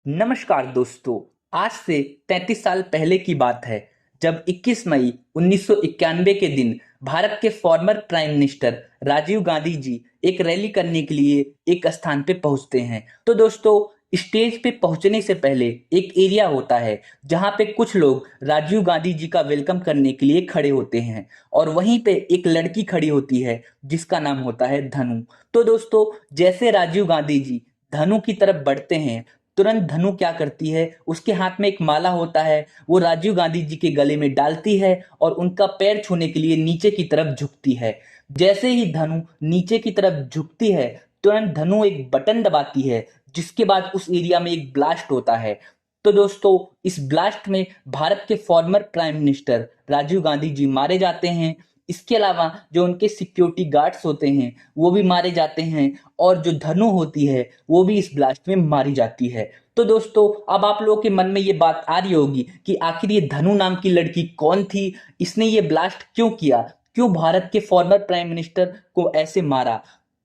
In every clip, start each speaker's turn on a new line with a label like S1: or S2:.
S1: नमस्कार दोस्तों। आज से 33 साल पहले की बात है जब 21 मई 1991 के दिन भारत के former prime minister Rajiv Gandhi ji एक रैली करने के लिए एक स्थान पे पहुंचते हैं। तो दोस्तों, स्टेज पे पहुंचने से पहले एक एरिया होता है जहां पे कुछ लोग राजीव गांधी जी का वेलकम करने के लिए खड़े होते हैं और वहीं पे एक लड़की खड़ी होती है जिसका नाम होता है धनु। तो दोस्तों, जैसे राजीव गांधी जी धनु की तरफ बढ़ते हैं, तुरंत धनु क्या करती है, उसके हाथ में एक माला होता है, वो राजीव गांधी जी के गले में डालती है और उनका पैर छूने के लिए नीचे की तरफ झुकती है। जैसे ही धनु नीचे की तरफ झुकती है, तुरंत धनु एक बटन दबाती है, जिसके बाद उस एरिया में एक ब्लास्ट होता है। तो दोस्तों, इस ब्लास्ट में भारत के former prime minister Rajiv Gandhi ji मारे जाते हैं। इसके अलावा जो उनके सिक्योरिटी गार्ड्स होते हैं वो भी मारे जाते हैं और जो धनु होती है वो भी इस ब्लास्ट में मारी जाती है। तो दोस्तों, अब आप लोगों के मन में ये बात आ रही होगी कि आखिर ये धनु नाम की लड़की कौन थी, इसने ये ब्लास्ट क्यों किया, क्यों भारत के फॉर्मर प्राइम मिनिस्टर को ऐसे मारा।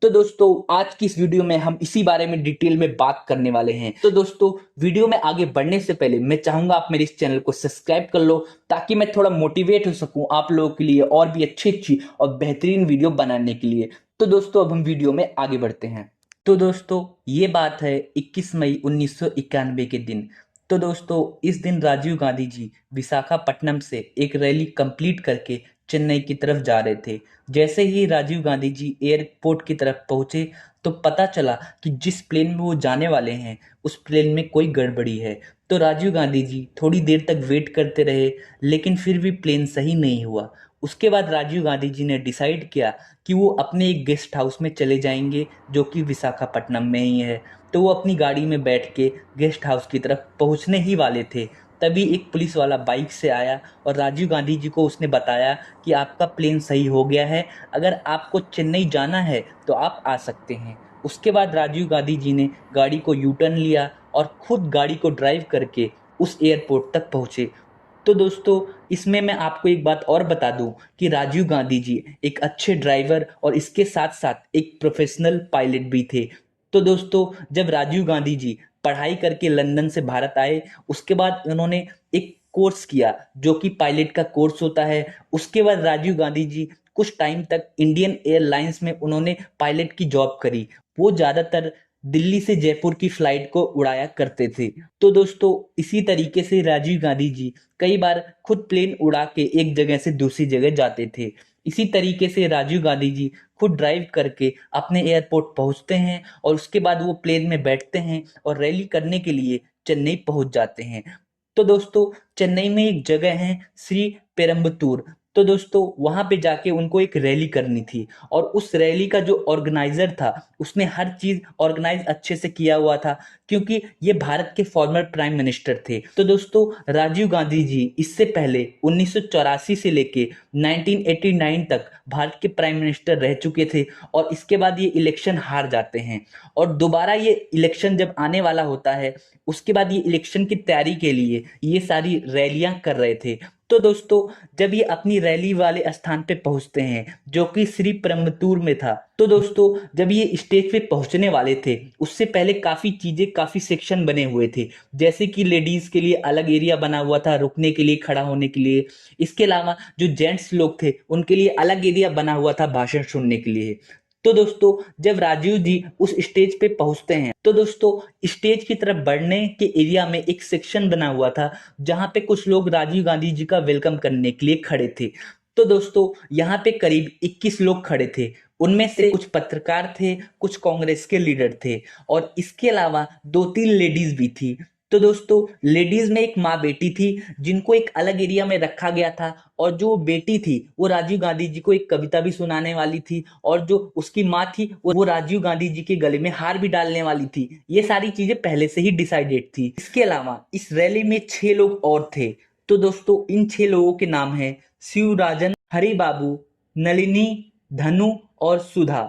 S1: तो दोस्तों, आज की इस वीडियो में हम इसी बारे में डिटेल में बात करने वाले हैं। तो दोस्तों, वीडियो में आगे बढ़ने से पहले मैं चाहूंगा आप मेरे इस चैनल को सब्सक्राइब कर लो ताकि मैं थोड़ा मोटिवेट हो सकूं आप लोगों के लिए और भी अच्छी अच्छी और बेहतरीन वीडियो बनाने के लिए। तो दोस्तों, अब हम वीडियो में आगे बढ़ते हैं। तो दोस्तों, ये बात है 21 मई 1991 के दिन। तो दोस्तों, इस दिन राजीव गांधी जी विशाखापट्टनम से एक रैली कंप्लीट करके चेन्नई की तरफ जा रहे थे। जैसे ही राजीव गांधी जी एयरपोर्ट की तरफ पहुंचे तो पता चला कि जिस प्लेन में वो जाने वाले हैं उस प्लेन में कोई गड़बड़ी है। तो राजीव गांधी जी थोड़ी देर तक वेट करते रहे, लेकिन फिर भी प्लेन सही नहीं हुआ। उसके बाद राजीव गांधी जी ने डिसाइड किया कि वो अपने एक गेस्ट हाउस में चले जाएंगे जो कि विशाखापट्टनम में ही है। तो वो अपनी गाड़ी में बैठ के गेस्ट हाउस की तरफ पहुंचने ही वाले थे, तभी एक पुलिस वाला बाइक से आया और राजीव गांधी जी को उसने बताया कि आपका प्लेन सही हो गया है, अगर आपको चेन्नई जाना है तो आप आ सकते हैं। उसके बाद राजीव गांधी जी ने गाड़ी को यू टर्न लिया और खुद गाड़ी को ड्राइव करके उस एयरपोर्ट तक पहुंचे। तो दोस्तों, इसमें मैं आपको एक बात और बता दूं कि राजीव गांधी जी एक अच्छे ड्राइवर और इसके साथ साथ एक प्रोफेशनल पायलट भी थे। तो दोस्तों, जब राजीव गांधी जी पढ़ाई करके लंदन से भारत आए, उसके बाद उन्होंने एक कोर्स किया जो कि पायलट का कोर्स होता है। उसके बाद राजीव गांधी जी कुछ टाइम तक इंडियन एयरलाइंस में उन्होंने पायलट की जॉब करी। वो ज़्यादातर दिल्ली से जयपुर की फ्लाइट को उड़ाया करते थे। तो दोस्तों, इसी तरीके से राजीव गांधी जी कई बार खुद प्लेन उड़ा के एक जगह से दूसरी जगह जाते थे। इसी तरीके से राजीव गांधी जी खुद ड्राइव करके अपने एयरपोर्ट पहुंचते हैं और उसके बाद वो प्लेन में बैठते हैं और रैली करने के लिए चेन्नई पहुंच जाते हैं। तो दोस्तों, चेन्नई में एक जगह है श्री पेरम्बतूर। तो दोस्तों, वहां पे जाके उनको एक रैली करनी थी और उस रैली का जो ऑर्गेनाइजर था उसने हर चीज ऑर्गेनाइज अच्छे से किया हुआ था, क्योंकि ये भारत के फॉर्मर प्राइम मिनिस्टर थे। तो दोस्तों, राजीव गांधी जी इससे पहले 1984 से लेके 1989 तक भारत के प्राइम मिनिस्टर रह चुके थे और इसके बाद ये इलेक्शन हार जाते हैं और दोबारा ये इलेक्शन जब आने वाला होता है, उसके बाद ये इलेक्शन की तैयारी के लिए ये सारी रैलियां कर रहे थे। तो दोस्तों, जब ये अपनी रैली वाले स्थान पे पहुंचते हैं जो कि श्री परम्बतूर में था, तो दोस्तों जब ये स्टेज पे पहुंचने वाले थे उससे पहले काफी चीजें, काफी सेक्शन बने हुए थे। जैसे कि लेडीज के लिए अलग एरिया बना हुआ था रुकने के लिए, खड़ा होने के लिए। इसके अलावा जो जेंट्स लोग थे उनके लिए अलग एरिया बना हुआ था भाषण सुनने के लिए। तो दोस्तों, जब राजीव जी उस स्टेज पे पहुंचते हैं तो दोस्तों स्टेज की तरफ बढ़ने के एरिया में एक सेक्शन बना हुआ था जहां पे कुछ लोग राजीव गांधी जी का वेलकम करने के लिए खड़े थे। तो दोस्तों, यहाँ पे करीब 21 लोग खड़े थे। उनमें से कुछ पत्रकार थे, कुछ कांग्रेस के लीडर थे और इसके अलावा दो तीन लेडीज भी थी। तो दोस्तों, लेडीज में एक माँ बेटी थी जिनको एक अलग एरिया में रखा गया था और जो बेटी थी वो राजीव गांधी जी को एक कविता भी सुनाने वाली थी और जो उसकी माँ थी वो राजीव गांधी जी के गले में हार भी डालने वाली थी। ये सारी चीजें पहले से ही डिसाइडेड थी। इसके अलावा इस रैली में 6 लोग और थे। तो दोस्तों, इन 6 लोगों के नाम है शिवराजन, हरि बाबू, नलिनी, धनु और सुधा।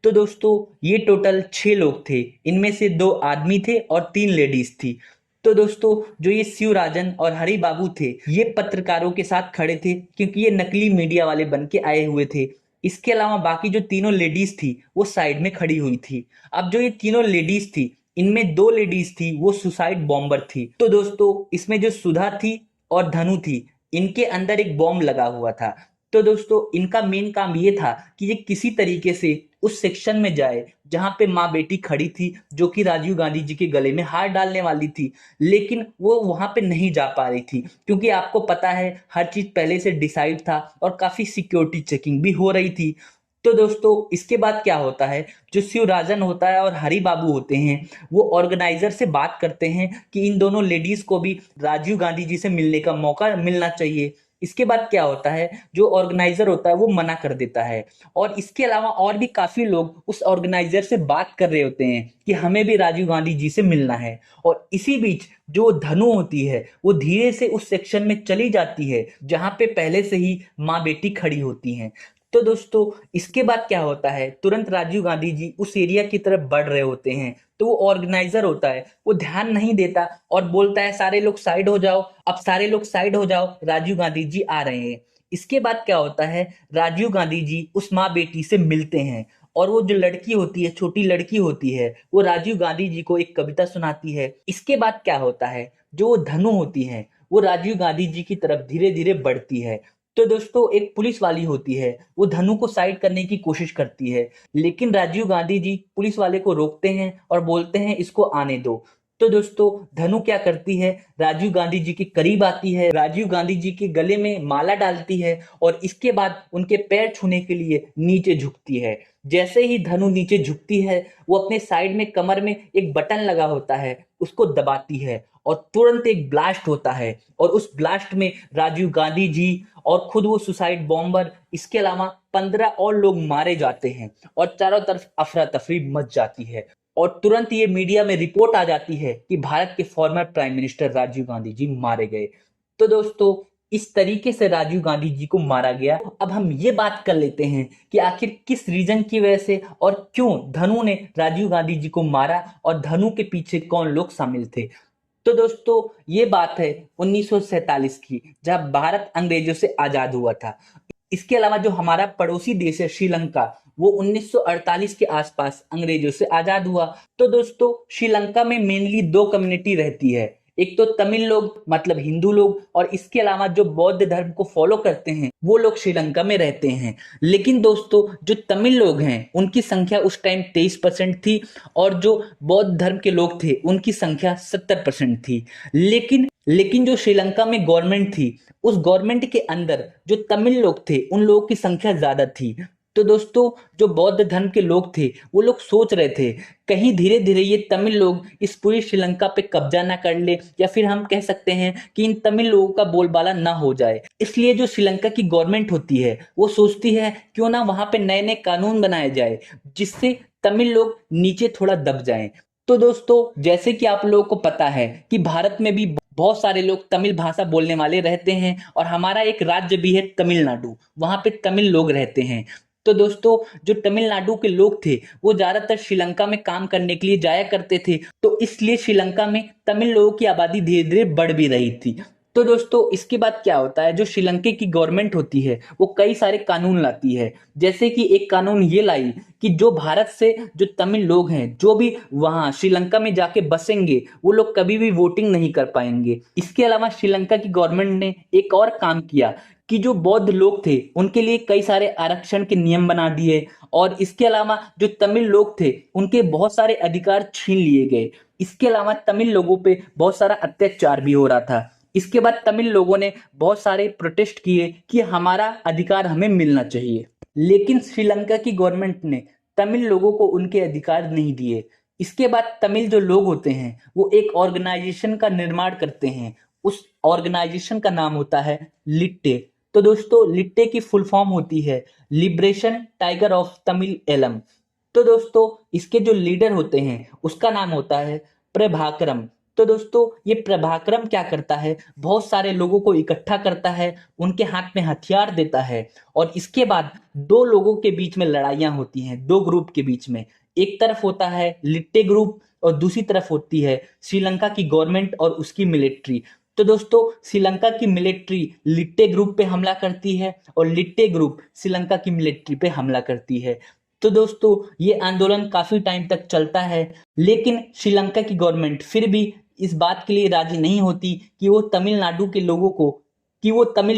S1: तो दोस्तों, ये टोटल 6 लोग थे। इनमें से 2 आदमी थे और 3 लेडीज थी। तो दोस्तों, जो ये शिवराजन और हरि बाबू थे ये पत्रकारों के साथ खड़े थे क्योंकि ये नकली मीडिया वाले बन के आए हुए थे। इसके अलावा बाकी जो तीनों लेडीज थी वो साइड में खड़ी हुई थी। अब जो ये तीनों लेडीज थी इनमें दो लेडीज थी, वो सुसाइड बॉम्बर थी। तो दोस्तों इसमें जो सुधा थी और धनु थी, इनके अंदर एक बॉम्ब लगा हुआ था। तो दोस्तों इनका मेन काम ये था कि ये किसी तरीके से उस सेक्शन में जाए जहां पे माँ बेटी खड़ी थी, जो कि राजीव गांधी जी के गले में हार डालने वाली थी, लेकिन वो वहां पे नहीं जा पा रही थी क्योंकि आपको पता है हर चीज पहले से डिसाइड था और काफी सिक्योरिटी चेकिंग भी हो रही थी। तो दोस्तों इसके बाद क्या होता है, जो शिवराजन होता है और हरि बाबू होते हैं, वो ऑर्गेनाइजर से बात करते हैं कि इन दोनों लेडीज को भी राजीव गांधी जी से मिलने का मौका मिलना चाहिए। इसके बाद क्या होता है, जो ऑर्गेनाइजर होता है वो मना कर देता है, और इसके अलावा और भी काफी लोग उस ऑर्गेनाइजर से बात कर रहे होते हैं कि हमें भी राजीव गांधी जी से मिलना है। और इसी बीच जो धनु होती है वो धीरे से उस सेक्शन में चली जाती है जहां पे पहले से ही माँ बेटी खड़ी होती हैं। तो दोस्तों इसके बाद क्या होता है, तुरंत राजीव गांधी जी उस एरिया की तरफ बढ़ रहे होते हैं, तो वो ऑर्गेनाइजर होता है वो ध्यान नहीं देता और बोलता है सारे लोग साइड हो जाओ, अब सारे लोग साइड हो जाओ, राजीव गांधी जी आ रहे हैं। इसके बाद क्या होता है, राजीव गांधी जी उस माँ बेटी से मिलते हैं, और वो जो लड़की होती है, छोटी लड़की होती है, वो राजीव गांधी जी को एक कविता सुनाती है। इसके बाद क्या होता है, जो वो धनु होती है वो राजीव गांधी जी की तरफ धीरे धीरे बढ़ती है। तो दोस्तों एक पुलिस वाली होती है, वो धनु को साइड करने की कोशिश करती है, लेकिन राजीव गांधी जी पुलिस वाले को रोकते हैं और बोलते हैं इसको आने दो। तो दोस्तों धनु क्या करती है, राजीव गांधी जी के करीब आती है, राजीव गांधी जी के गले में माला डालती है, और इसके बाद उनके पैर छूने के लिए नीचे झुकती है। जैसे ही धनु नीचे झुकती है, वो अपने साइड में कमर में एक बटन लगा होता है, उसको दबाती है, और तुरंत एक ब्लास्ट होता है, और उस ब्लास्ट में राजीव गांधी जी और खुद वो सुसाइड बॉम्बर, इसके अलावा 15 और लोग मारे जाते हैं, और चारों तरफ अफरा तफरी मच जाती है, और तुरंत ये मीडिया में रिपोर्ट आ जाती है कि भारत के former prime minister Rajiv Gandhi ji मारे गए। तो दोस्तों इस तरीके से राजीव गांधी जी को मारा गया। अब हम ये बात कर लेते हैं कि आखिर किस रीजन की वजह से और क्यों धनु ने राजीव गांधी जी को मारा, और धनु के पीछे कौन लोग शामिल थे। तो दोस्तों ये बात है 1947 की, जब भारत अंग्रेजों से आजाद हुआ था। इसके अलावा जो हमारा पड़ोसी देश है श्रीलंका, वो 1948 के आसपास अंग्रेजों से आजाद हुआ। तो दोस्तों श्रीलंका में मेनली दो कम्युनिटी रहती है, एक तो तमिल लोग मतलब हिंदू लोग, और इसके अलावा जो बौद्ध धर्म को फॉलो करते हैं वो लोग श्रीलंका में रहते हैं। लेकिन दोस्तों जो तमिल लोग हैं उनकी संख्या उस टाइम 23% थी, और जो बौद्ध धर्म के लोग थे उनकी संख्या 70% थी। लेकिन जो श्रीलंका में गवर्नमेंट थी, उस गवर्नमेंट के अंदर जो तमिल लोग थे उन लोगों की संख्या ज्यादा थी। तो दोस्तों जो बौद्ध धर्म के लोग थे वो लोग सोच रहे थे कहीं धीरे धीरे ये तमिल लोग इस पूरी श्रीलंका पे कब्जा ना कर ले, या फिर हम कह सकते हैं कि इन तमिल लोगों का बोलबाला ना हो जाए। इसलिए जो श्रीलंका की गवर्नमेंट होती है वो सोचती है क्यों ना वहां पे नए नए कानून बनाए जाए जिससे तमिल लोग नीचे थोड़ा दब जाएं। तो दोस्तों जैसे कि आप लोगों को पता है कि भारत में भी बहुत सारे लोग तमिल भाषा बोलने वाले रहते हैं, और हमारा एक राज्य भी है तमिलनाडु, वहां पे तमिल लोग रहते हैं। तो दोस्तों जो तमिलनाडु के लोग थे वो ज्यादातर श्रीलंका में काम करने के लिए जाया करते थे, तो इसलिए श्रीलंका में तमिल लोगों की आबादी धीरे धीरे बढ़ भी रही थी। तो दोस्तों इसके बाद क्या होता है, जो श्रीलंका की गवर्नमेंट होती है वो कई सारे कानून लाती है। जैसे कि एक कानून ये लाई कि जो भारत से जो तमिल लोग हैं जो भी वहां श्रीलंका में जाके बसेंगे वो लोग कभी भी वोटिंग नहीं कर पाएंगे। इसके अलावा श्रीलंका की गवर्नमेंट ने एक और काम किया कि जो बौद्ध लोग थे उनके लिए कई सारे आरक्षण के नियम बना दिए, और इसके अलावा जो तमिल लोग थे उनके बहुत सारे अधिकार छीन लिए गए। इसके अलावा तमिल लोगों पे बहुत सारा अत्याचार भी हो रहा था। इसके बाद तमिल लोगों ने बहुत सारे प्रोटेस्ट किए कि हमारा अधिकार हमें मिलना चाहिए, लेकिन श्रीलंका की गवर्नमेंट ने तमिल लोगों को उनके अधिकार नहीं दिए। इसके बाद तमिल जो लोग होते हैं वो एक ऑर्गेनाइजेशन का निर्माण करते हैं, उस ऑर्गेनाइजेशन का नाम होता है लिट्टे। तो दोस्तों लिट्टे की फुल फॉर्म होती है liberation tiger of Tamil Eelam. तो दोस्तों इसके जो लीडर होते हैं उसका नाम होता है प्रभाकरम। तो दोस्तों ये प्रभाकरम क्या करता है, बहुत सारे लोगों को इकट्ठा करता है, उनके हाथ में हथियार देता है, और इसके बाद दो लोगों के बीच में लड़ाइयां होती हैं, दो ग्रुप के बीच में। एक तरफ होता है लिट्टे ग्रुप और दूसरी तरफ होती है श्रीलंका की गवर्नमेंट और उसकी मिलिट्री। तो दोस्तों श्रीलंका की मिलिट्री लिट्टे ग्रुप पे हमला करती है और लिट्टे ग्रुप श्रीलंका की मिलिट्री पे हमला करती है। तो दोस्तों ये आंदोलन काफी टाइम तक चलता है, लेकिन श्रीलंका की गवर्नमेंट फिर भी इस बात के लिए राजी नहीं होती कि वो तमिल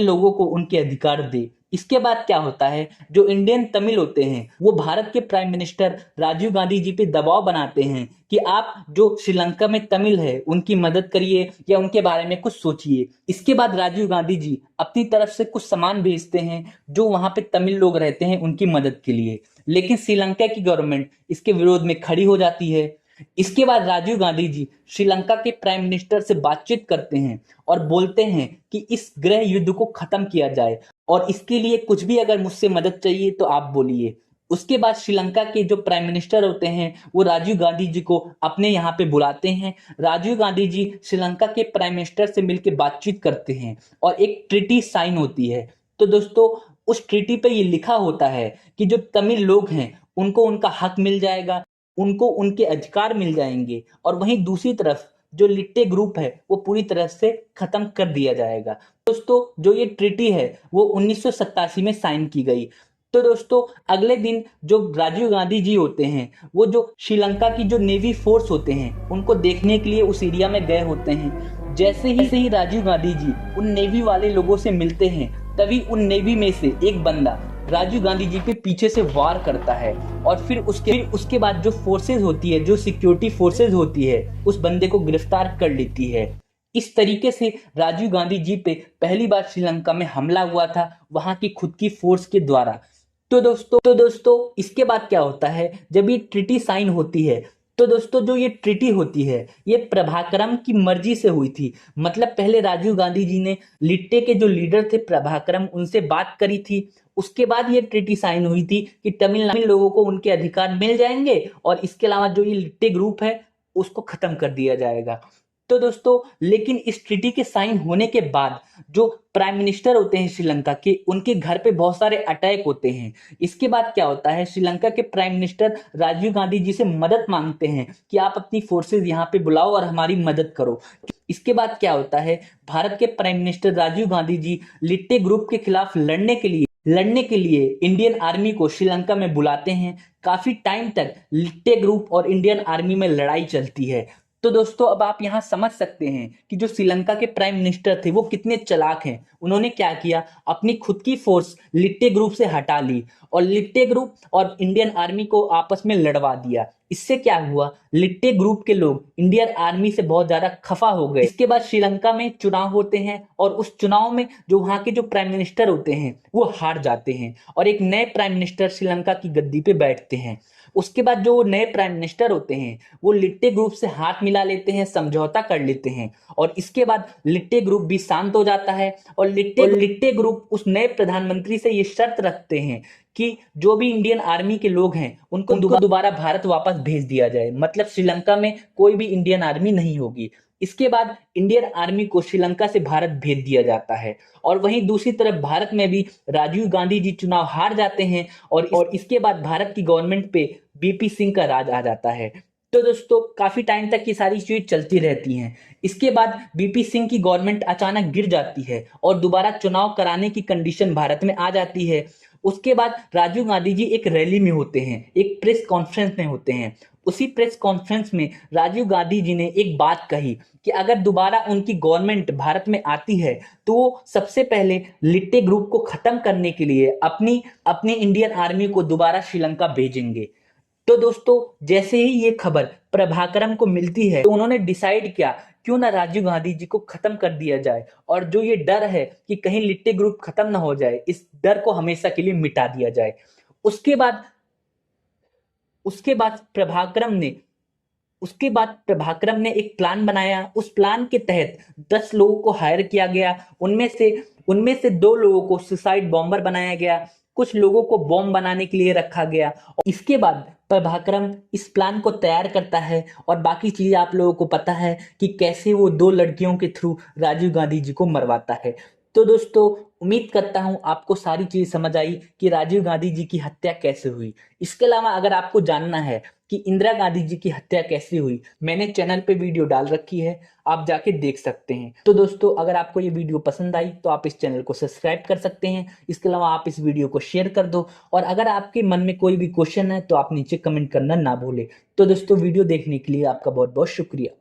S1: लोगों को उनके अधिकार दे। इसके बाद क्या होता है, जो इंडियन तमिल होते हैं वो भारत के प्राइम मिनिस्टर राजीव गांधी जी पे दबाव बनाते हैं कि आप जो श्रीलंका में तमिल है उनकी मदद करिए या उनके बारे में कुछ सोचिए। इसके बाद राजीव गांधी जी अपनी तरफ से कुछ सामान भेजते हैं जो वहां पे तमिल लोग रहते हैं उनकी मदद के लिए, लेकिन श्रीलंका की गवर्नमेंट इसके विरोध में खड़ी हो जाती है। इसके बाद राजीव गांधी जी श्रीलंका के प्राइम मिनिस्टर से बातचीत करते हैं और बोलते हैं कि इस गृह युद्ध को खत्म किया जाए और इसके लिए कुछ भी अगर मुझसे मदद चाहिए तो आप बोलिए। उसके बाद श्रीलंका के जो प्राइम मिनिस्टर होते हैं वो राजीव गांधी जी को अपने यहाँ पे बुलाते हैं। राजीव गांधी जी श्रीलंका के प्राइम मिनिस्टर से मिलकर बातचीत करते हैं और एक ट्रीटी साइन होती है। तो दोस्तों उस ट्रीटी पे ये लिखा होता है कि जो तमिल लोग हैं उनको उनका हक मिल जाएगा, उनको उनके अधिकार मिल जाएंगे, और वहीं दूसरी तरफ जो लिट्टे ग्रुप है वो पूरी तरह से खत्म कर दिया जाएगा। दोस्तों जो ये ट्रीटी है वो 1987 में साइन की गई। तो दोस्तों अगले दिन जो राजीव गांधी जी होते हैं वो जो श्रीलंका की जो नेवी फोर्स होते हैं उनको देखने के लिए उस एरिया में गए होते हैं। जैसे ही राजीव गांधी जी उन नेवी वाले लोगों से मिलते हैं तभी उन नेवी में से एक बंदा राजीव गांधी जी पे पीछे से वार करता है और फिर उसके बाद जो फोर्सेज होती है, जो सिक्योरिटी फोर्सेज होती है, उस बंदे को गिरफ्तार कर लेती है। इस तरीके से राजीव गांधी जी पे पहली बार श्रीलंका में हमला हुआ था वहां की खुद की फोर्स के द्वारा। तो दोस्तों इसके बाद क्या होता है, जब ये ट्रीटी साइन होती है तो दोस्तों जो ये ट्रीटी होती है ये प्रभाकरम की मर्जी से हुई थी। मतलब पहले राजीव गांधी जी ने लिट्टे के जो लीडर थे प्रभाकरम उनसे बात करी थी, उसके बाद ये ट्रीटी साइन हुई थी कि तमिलनाडु लोगों को उनके अधिकार मिल जाएंगे और इसके अलावा जो ये लिट्टे ग्रुप है उसको खत्म कर दिया जाएगा। तो दोस्तों लेकिन इस ट्रीटी के साइन होने के बाद जो प्राइम मिनिस्टर होते हैं श्रीलंका के उनके घर पे बहुत सारे अटैक होते हैं। इसके बाद क्या होता है, श्रीलंका के प्राइम मिनिस्टर राजीव गांधी जी से मदद मांगते हैं कि आप अपनी फोर्सेस यहाँ पे बुलाओ और हमारी मदद करो। इसके बाद क्या होता है, भारत के प्राइम मिनिस्टर राजीव गांधी जी लिट्टे ग्रुप के खिलाफ लड़ने के लिए इंडियन आर्मी को श्रीलंका में बुलाते हैं। काफी टाइम तक लिट्टे ग्रुप और इंडियन आर्मी में लड़ाई चलती है। तो दोस्तों अब आप यहाँ समझ सकते हैं कि जो श्रीलंका के प्राइम मिनिस्टर थे वो कितने चालाक हैं। उन्होंने क्या किया, अपनी खुद की फोर्स लिट्टे ग्रुप से हटा ली और लिट्टे ग्रुप और इंडियन आर्मी को आपस में लड़वा दिया। इससे क्या हुआ, लिट्टे ग्रुप के लोग इंडियन आर्मी से बहुत ज्यादा खफा हो गए। इसके बाद श्रीलंका में चुनाव होते हैं और उस चुनाव में जो वहां के जो प्राइम मिनिस्टर होते हैं वो हार जाते हैं और एक नए प्राइम मिनिस्टर श्रीलंका की गद्दी पे बैठते हैं। उसके बाद जो नए प्राइम मिनिस्टर होते हैं वो लिट्टे ग्रुप से हाथ मिला लेते हैं, समझौता कर लेते हैं और इसके बाद लिट्टे ग्रुप भी शांत हो जाता है और लिट्टे ग्रुप उस नए प्रधानमंत्री से ये शर्त रखते हैं कि जो भी इंडियन आर्मी के लोग हैं उनको दोबारा भारत वापस भेज दिया जाए। मतलब श्रीलंका में कोई भी इंडियन आर्मी नहीं होगी। इसके बाद इंडियन आर्मी को श्रीलंका से भारत भेज दिया जाता है और वहीं दूसरी तरफ भारत में भी राजीव गांधी जी चुनाव हार जाते हैं और इसके बाद भारत की गवर्नमेंट पे बीपी सिंह का राज आ जाता है। तो दोस्तों काफी टाइम तक ये सारी चीजें चलती रहती हैं। इसके बाद बीपी सिंह की गवर्नमेंट अचानक गिर जाती है और दोबारा चुनाव कराने की कंडीशन भारत में आ जाती है। उसके बाद राजीव गांधी जी एक रैली में होते हैं, एक प्रेस कॉन्फ्रेंस में होते हैं। उसी प्रेस कॉन्फ्रेंस में राजीव गांधी जी ने एक बात कही कि अगर दोबारा उनकी गवर्नमेंट भारत में आती है तो वो सबसे पहले लिट्टे ग्रुप को खत्म करने के लिए अपनी इंडियन आर्मी को दोबारा श्रीलंका भेजेंगे। तो दोस्तों जैसे ही ये खबर प्रभाकरम को मिलती है तो उन्होंने डिसाइड किया क्यों ना राजीव गांधी जी को खत्म कर दिया जाए और जो ये डर है कि कहीं लिट्टे ग्रुप खत्म ना हो जाए इस डर को हमेशा के लिए मिटा दिया जाए। उसके बाद प्रभाकरम ने एक प्लान बनाया। उस प्लान के तहत 10 लोगों को हायर किया गया। उनमें से 2 लोगों को सुसाइड बॉम्बर बनाया गया, कुछ लोगों को बॉम्ब बनाने के लिए रखा गया। और इसके बाद प्रभाकरम इस प्लान को तैयार करता है और बाकी चीजें आप लोगों को पता है कि कैसे वो 2 लड़कियों के थ्रू राजीव गांधी जी को मरवाता है। तो दोस्तों उम्मीद करता हूं आपको सारी चीज समझ आई कि राजीव गांधी जी की हत्या कैसे हुई। इसके अलावा अगर आपको जानना है कि कि इंदिरा गांधी जी की हत्या कैसे हुई, मैंने चैनल पे वीडियो डाल रखी है, आप जाके देख सकते हैं। तो दोस्तों, अगर आपको ये वीडियो पसंद आई तो आप इस चैनल को सब्सक्राइब कर सकते हैं। इसके अलावा आप इस वीडियो को शेयर कर दो, और अगर आपके मन में कोई भी क्वेश्चन है तो आप नीचे कमेंट करना ना भूलें। तो दोस्तों, वीडियो देखने के लिए आपका बहुत बहुत शुक्रिया।